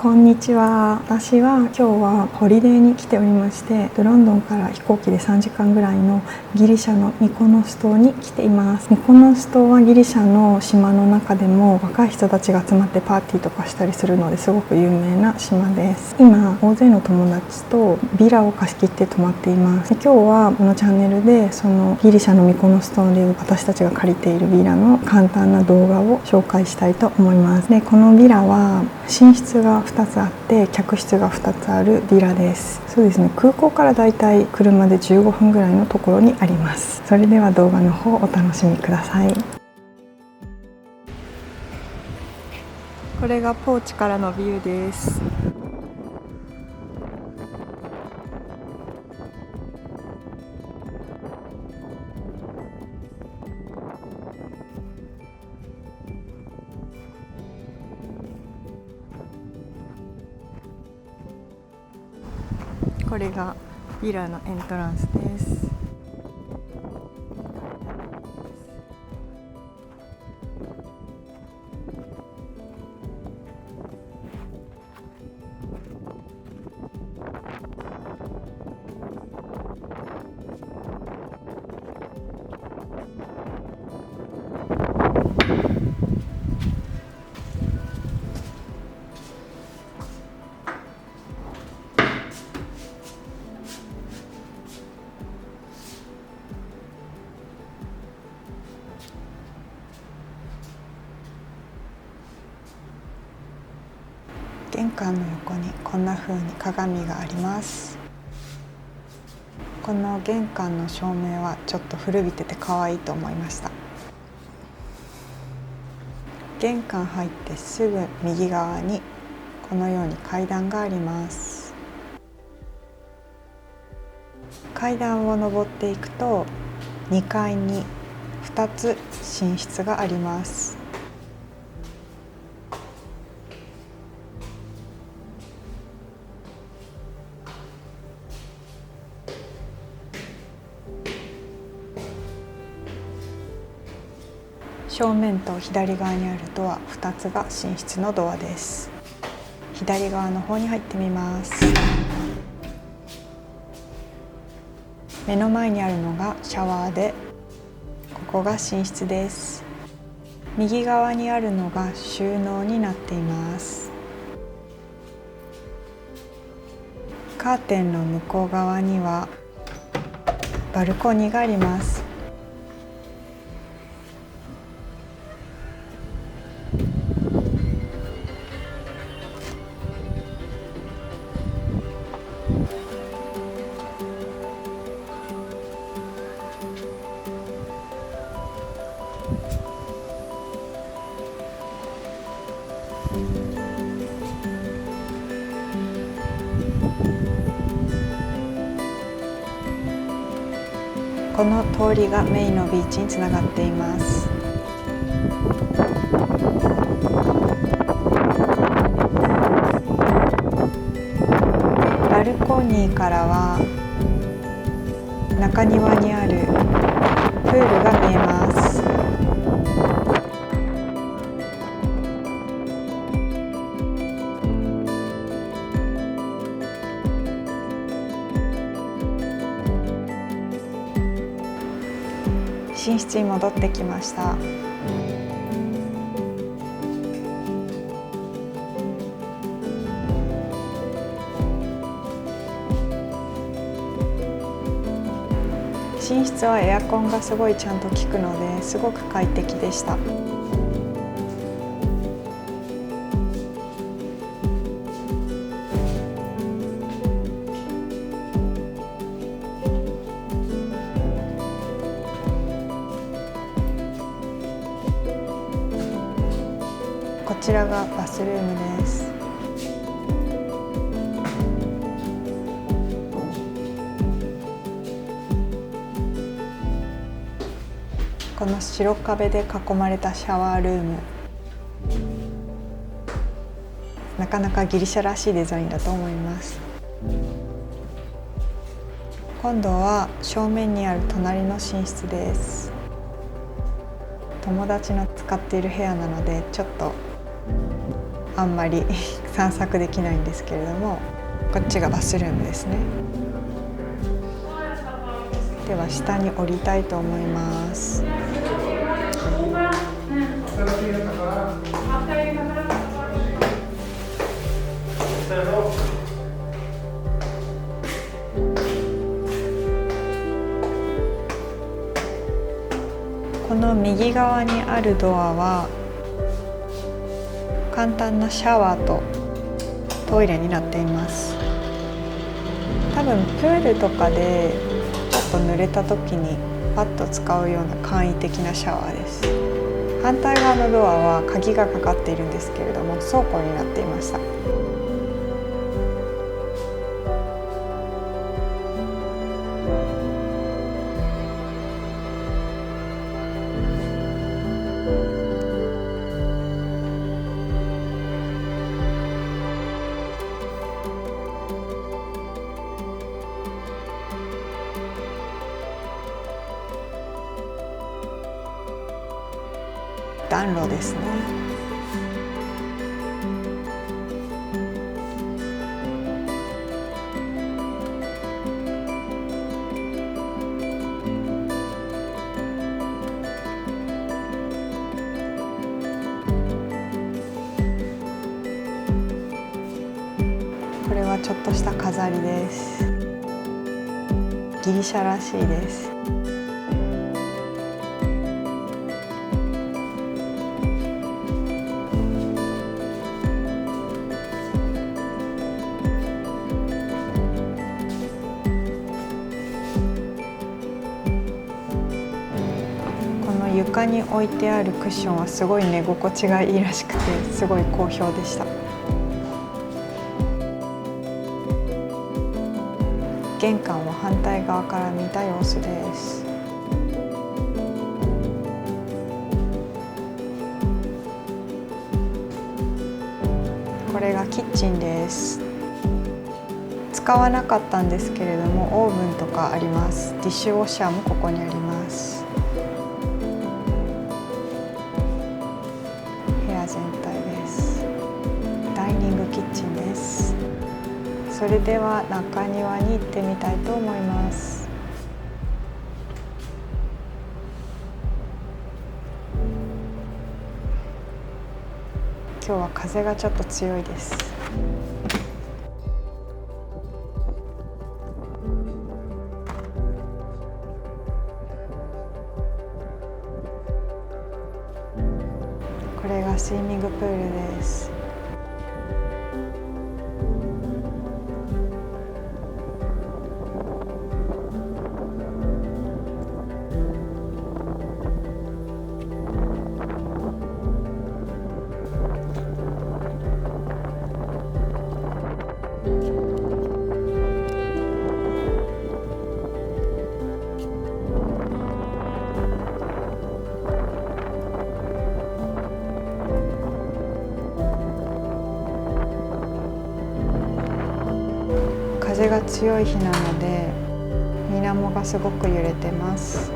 こんにちは。私は今日はホリデーに来ておりまして、ロンドンから飛行機で3時間ぐらいのギリシャのミコノス島に来ています。ミコノス島はギリシャの島の中でも若い人たちが集まってパーティーとかしたりするのですごく有名な島です。今大勢の友達とビラを貸し切って泊まっています。今日はこのチャンネルでそのギリシャのミコノス島で私たちが借りているビラの簡単な動画を紹介したいと思います。で、このビラは寝室が2つあって客室が2つあるビラです。そうですね、空港からだいたい車で15分ぐらいのところにあります。それでは動画の方お楽しみください。これがポーチからのビューです。これがビラのエントランスです。玄関の横にこんな風に鏡があります。この玄関の照明はちょっと古びてて可愛いと思いました。玄関入ってすぐ右側にこのように階段があります。階段を上っていくと2階に2つ寝室があります。正面と左側にあるドア2つが寝室のドアです。左側の方に入ってみます。目の前にあるのがシャワーで、ここが寝室です。右側にあるのが収納になっています。カーテンの向こう側にはバルコニーがあります。この通りがメインのビーチにつながっています。バルコニーからは中庭にあるプールが見えます。寝室に戻ってきました。寝室はエアコンがすごいちゃんと効くのですごく快適でした。こちらがバスルームです。この白壁で囲まれたシャワールーム、なかなかギリシャらしいデザインだと思います。今度は正面にある隣の寝室です。友達の使っている部屋なのでちょっとあんまり散策できないんですけれども、こっちがバスルームですね。では下に降りたいと思います。この右側にあるドアは簡単なシャワーとトイレになっています。多分プールとかでちょっと濡れた時にパッと使うような簡易的なシャワーです。反対側のドアは鍵がかかっているんですけれども、倉庫になっていました。暖炉ですね。これはちょっとした飾りです。ギリシャらしいです。床に置いてあるクッションはすごい寝心地がいいらしくて、すごい好評でした。玄関は反対側から見た様子です。これがキッチンです。使わなかったんですけれども、オーブンとかあります。ディッシュウォッシャーもここにあります。部屋全体です。ダイニングキッチンです。それでは中庭に行ってみたいと思います。今日は風がちょっと強いです。これがスイミングプールです。風が強い日なので水面がすごく揺れてます。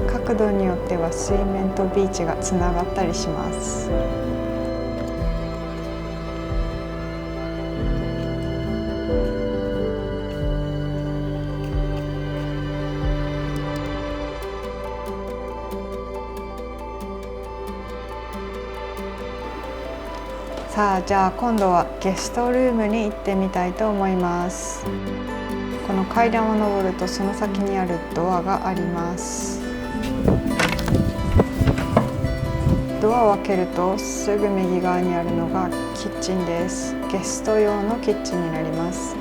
角度によっては水面とビーチがつながったりします。さあ、じゃあ今度はゲストルームに行ってみたいと思います。この階段を上るとその先にあるドアがあります。ドアを開けるとすぐ右側にあるのがキッチンです。ゲスト用のキッチンになります。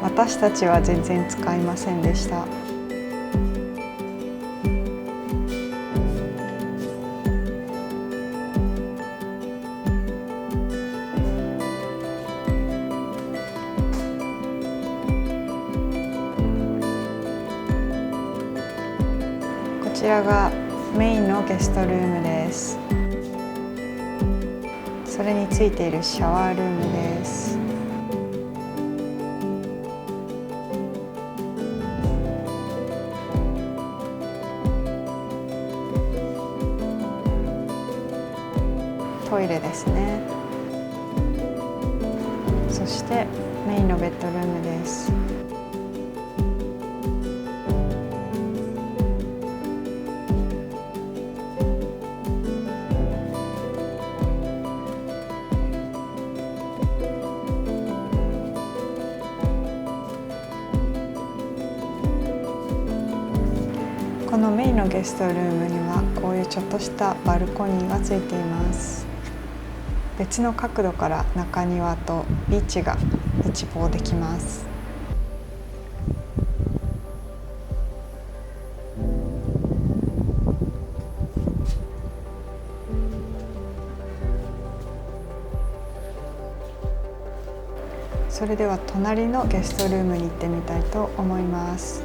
私たちは全然使いませんでした。こちらがメインのゲストルームです。それについているシャワールームです。トイレですね。そしてメインのベッドルームです。このメインのゲストルームにはこういうちょっとしたバルコニーがついています。別の角度から中庭とビーチが一望できます。それでは隣のゲストルームに行ってみたいと思います。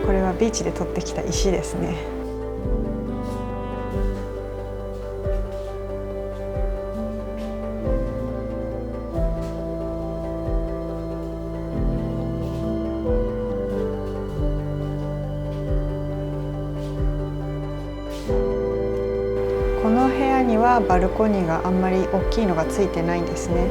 これはビーチで取ってきた石ですね。この部屋にはバルコニーがあんまり大きいのがついてないんですね。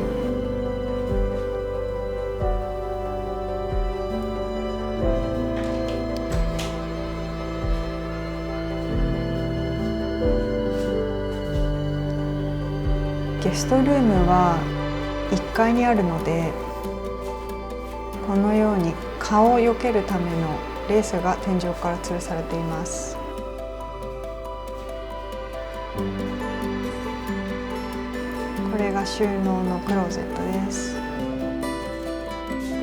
ゲストルームは1階にあるので、このように蚊を避けるためのレースが天井から吊るされています。これが収納のクローゼットです。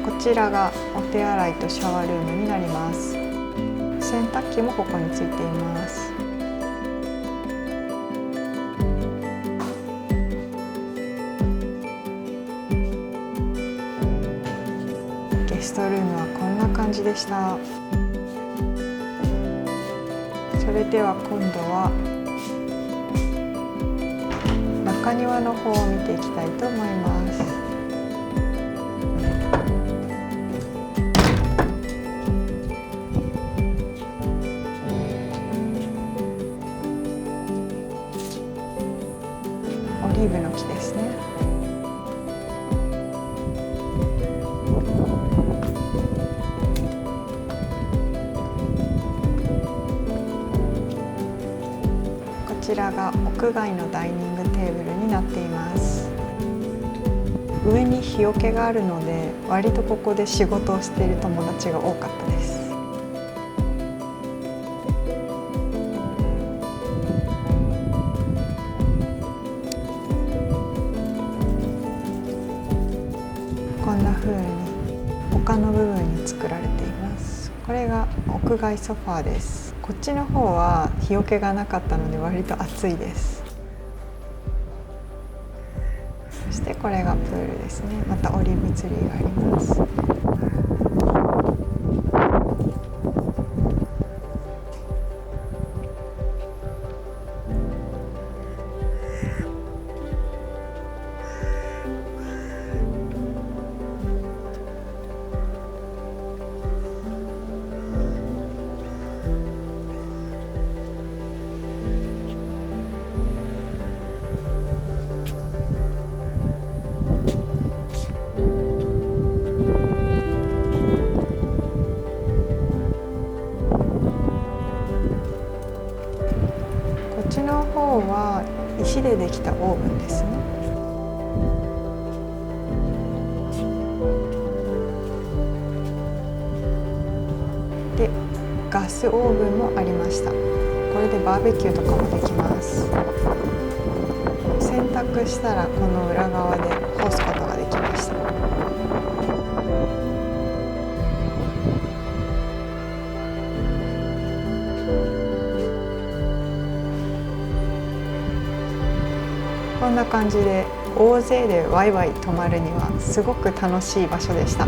こちらがお手洗いとシャワールームになります。洗濯機もここについています。ゲストルームはこんな感じでした。それでは今度は中庭の方を見ていきたいと思います。オリーブの木ですね。こちらが屋外のダイニングテーブルになっています。上に日よけがあるので、割とここで仕事をしている友達が多かったです。こんな風に丘の部分に作られています。これが屋外ソファーです。こっちの方は日よけがなかったので割と暑いです。そしてこれがプールですね。またオリーブツリーがあります。こっちの方は石でできたオーブンですね。で、ガスオーブンもありました。これでバーベキューとかもできます。洗濯したらこの裏側で干すことができました。こんな感じで大勢でワイワイ泊まるにはすごく楽しい場所でした。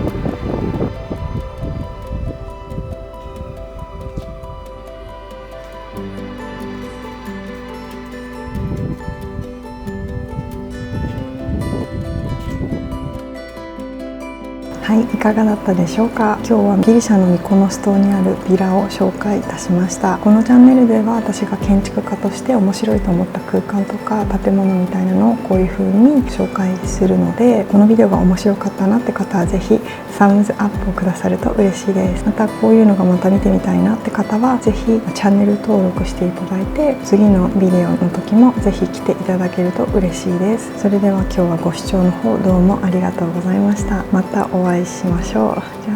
はい、いかがだったでしょうか。今日はギリシャのミコノス島にあるビラを紹介いたしました。このチャンネルでは私が建築家として面白いと思った空間とか建物みたいなのをこういう風に紹介するので、このビデオが面白かったなって方はぜひサムズアップをくださると嬉しいです。またこういうのがまた見てみたいなって方はぜひチャンネル登録していただいて、次のビデオの時もぜひ来ていただけると嬉しいです。それでは今日はご視聴の方どうもありがとうございました。またお会いしましょう。じゃあ